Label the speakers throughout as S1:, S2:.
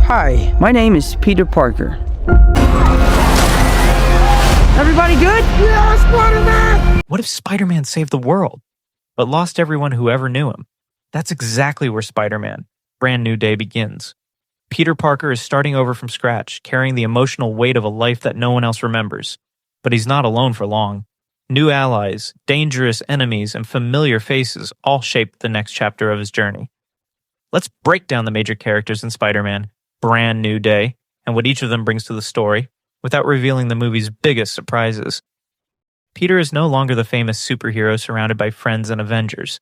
S1: Hi, my name is Peter Parker. Everybody good? Yeah, Spider-Man!
S2: What if Spider-Man saved the world, but lost everyone who ever knew him? That's exactly where Spider-Man, Brand New Day begins. Peter Parker is starting over from scratch, carrying the emotional weight of a life that no one else remembers. But he's not alone for long. New allies, dangerous enemies, and familiar faces all shape the next chapter of his journey. Let's break down the major characters in Spider-Man, Brand New Day, and what each of them brings to the story, without revealing the movie's biggest surprises. Peter is no longer the famous superhero surrounded by friends and Avengers.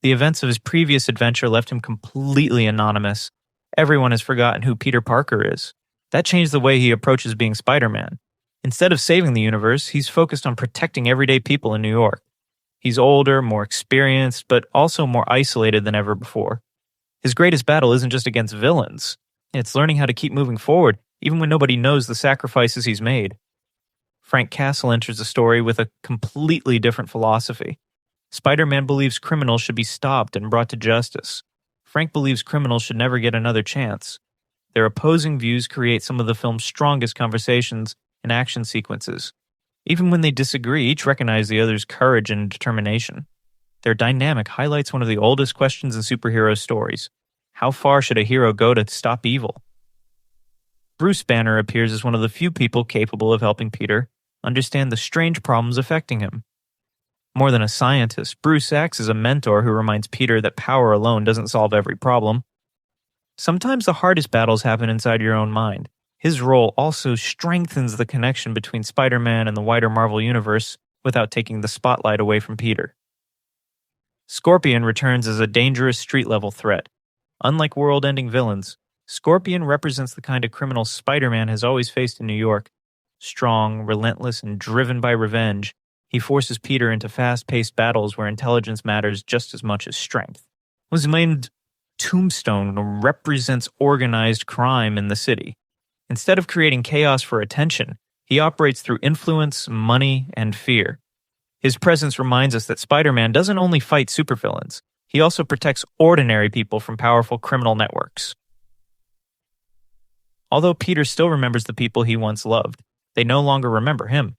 S2: The events of his previous adventure left him completely anonymous. Everyone has forgotten who Peter Parker is. That changed the way he approaches being Spider-Man. Instead of saving the universe, he's focused on protecting everyday people in New York. He's older, more experienced, but also more isolated than ever before. His greatest battle isn't just against villains. It's learning how to keep moving forward, even when nobody knows the sacrifices he's made. Frank Castle enters the story with a completely different philosophy. Spider-Man believes criminals should be stopped and brought to justice. Frank believes criminals should never get another chance. Their opposing views create some of the film's strongest conversations and action sequences. Even when they disagree, each recognize the other's courage and determination. Their dynamic highlights one of the oldest questions in superhero stories. How far should a hero go to stop evil? Bruce Banner appears as one of the few people capable of helping Peter understand the strange problems affecting him. More than a scientist, Bruce acts as a mentor who reminds Peter that power alone doesn't solve every problem. Sometimes the hardest battles happen inside your own mind. His role also strengthens the connection between Spider-Man and the wider Marvel Universe without taking the spotlight away from Peter. Scorpion returns as a dangerous street-level threat. Unlike world-ending villains, Scorpion represents the kind of criminal Spider-Man has always faced in New York. Strong, relentless, and driven by revenge, he forces Peter into fast-paced battles where intelligence matters just as much as strength. He was named Tombstone represents organized crime in the city. Instead of creating chaos for attention, he operates through influence, money, and fear. His presence reminds us that Spider-Man doesn't only fight supervillains, he also protects ordinary people from powerful criminal networks. Although Peter still remembers the people he once loved, they no longer remember him.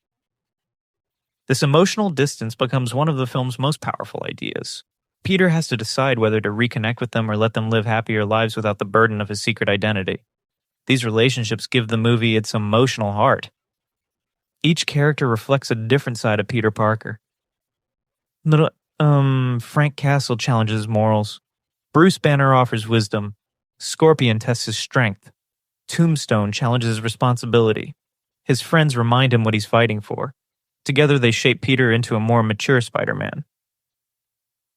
S2: This emotional distance becomes one of the film's most powerful ideas. Peter has to decide whether to reconnect with them or let them live happier lives without the burden of his secret identity. These relationships give the movie its emotional heart. Each character reflects a different side of Peter Parker. Frank Castle challenges morals. Bruce Banner offers wisdom. Scorpion tests his strength. Tombstone challenges responsibility. His friends remind him what he's fighting for. Together they shape Peter into a more mature Spider-Man.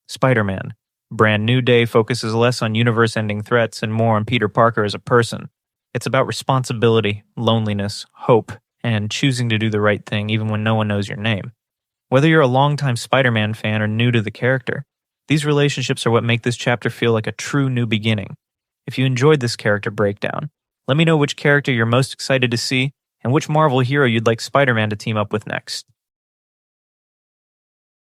S2: Spider-Man, Brand New Day focuses less on universe-ending threats and more on Peter Parker as a person. It's about responsibility, loneliness, hope, and choosing to do the right thing even when no one knows your name. Whether you're a longtime Spider-Man fan or new to the character, these relationships are what make this chapter feel like a true new beginning. If you enjoyed this character breakdown, let me know which character you're most excited to see and which Marvel hero you'd like Spider-Man to team up with next.